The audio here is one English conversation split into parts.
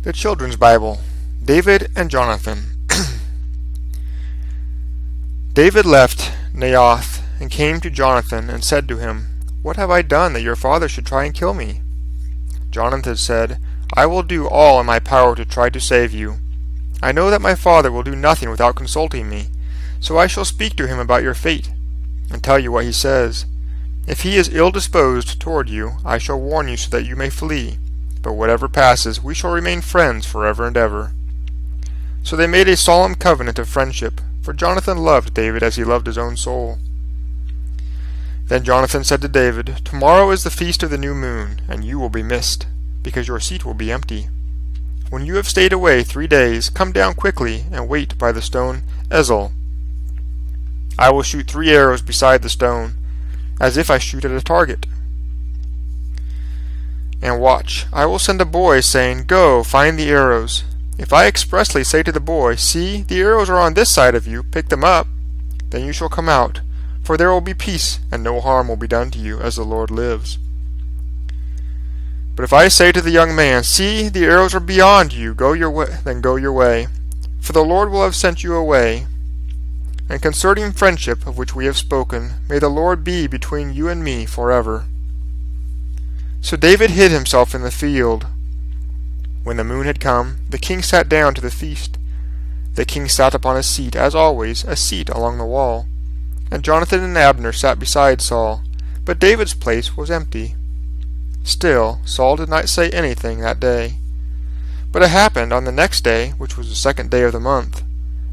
The Children's Bible, David and Jonathan. David left Naioth and came to Jonathan and said to him, "What have I done that your father should try and kill me?" Jonathan said, "I will do all in my power to try to save you. I know that my father will do nothing without consulting me, so I shall speak to him about your fate and tell you what he says. If he is ill-disposed toward you, I shall warn you so that you may flee. But whatever passes, we shall remain friends forever and ever." So they made a solemn covenant of friendship, for Jonathan loved David as he loved his own soul. Then Jonathan said to David, "Tomorrow is the feast of the new moon, and you will be missed, because your seat will be empty. When you have stayed away 3 days, come down quickly and wait by the stone Ezel. I will shoot 3 arrows beside the stone, as if I shoot at a target. And watch, I will send a boy, saying, 'Go, find the arrows.' If I expressly say to the boy, 'See, the arrows are on this side of you, pick them up,' then you shall come out, for there will be peace, and no harm will be done to you, as the Lord lives. But if I say to the young man, 'See, the arrows are beyond you, go your way,' then go your way, for the Lord will have sent you away. And concerning friendship, of which we have spoken, may the Lord be between you and me forever." So David hid himself in the field. When the moon had come, the king sat down to the feast. The king sat upon his seat, as always, a seat along the wall. And Jonathan and Abner sat beside Saul, but David's place was empty. Still, Saul did not say anything that day. But it happened on the next day, which was the 2nd day of the month,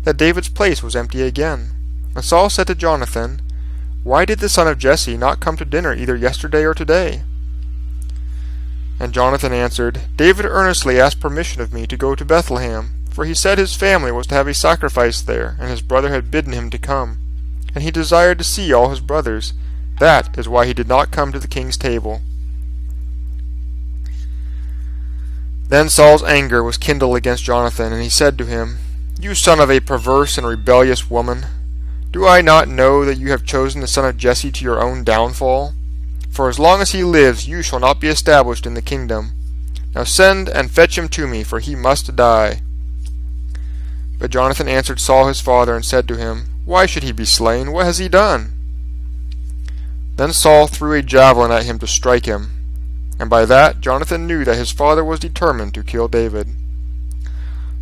that David's place was empty again. And Saul said to Jonathan, "Why did the son of Jesse not come to dinner either yesterday or today?" And Jonathan answered, "David earnestly asked permission of me to go to Bethlehem, for he said his family was to have a sacrifice there, and his brother had bidden him to come. And he desired to see all his brothers. That is why he did not come to the king's table." Then Saul's anger was kindled against Jonathan, and he said to him, "You son of a perverse and rebellious woman, do I not know that you have chosen the son of Jesse to your own downfall? For as long as he lives, you shall not be established in the kingdom. Now send and fetch him to me, for he must die." But Jonathan answered Saul his father and said to him, "Why should he be slain? What has he done?" Then Saul threw a javelin at him to strike him, and by that Jonathan knew that his father was determined to kill David.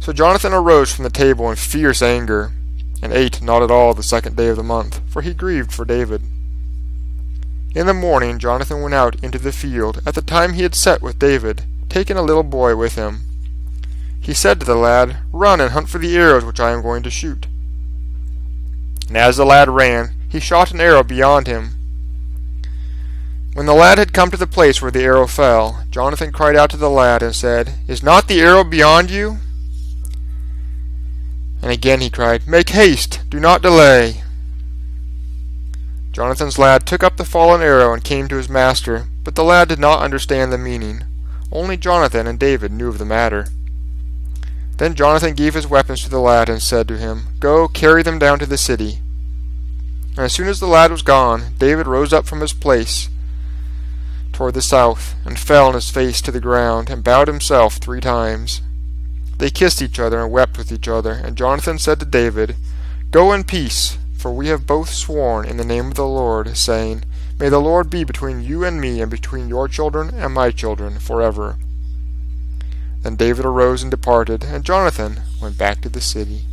So Jonathan arose from the table in fierce anger, and ate not at all the 2nd day of the month, for he grieved for David. In the morning Jonathan went out into the field at the time he had set with David, taking a little boy with him. He said to the lad, "Run and hunt for the arrows which I am going to shoot." And as the lad ran, he shot an arrow beyond him. When the lad had come to the place where the arrow fell, Jonathan cried out to the lad and said, "Is not the arrow beyond you?" And again he cried, "Make haste, do not delay." Jonathan's lad took up the fallen arrow and came to his master, but the lad did not understand the meaning. Only Jonathan and David knew of the matter. Then Jonathan gave his weapons to the lad and said to him, "Go, carry them down to the city." And as soon as the lad was gone, David rose up from his place toward the south, and fell on his face to the ground, and bowed himself 3 times. They kissed each other and wept with each other, and Jonathan said to David, "Go in peace, for we have both sworn in the name of the Lord, saying, 'May the Lord be between you and me, and between your children and my children forever.'" Then David arose and departed, and Jonathan went back to the city.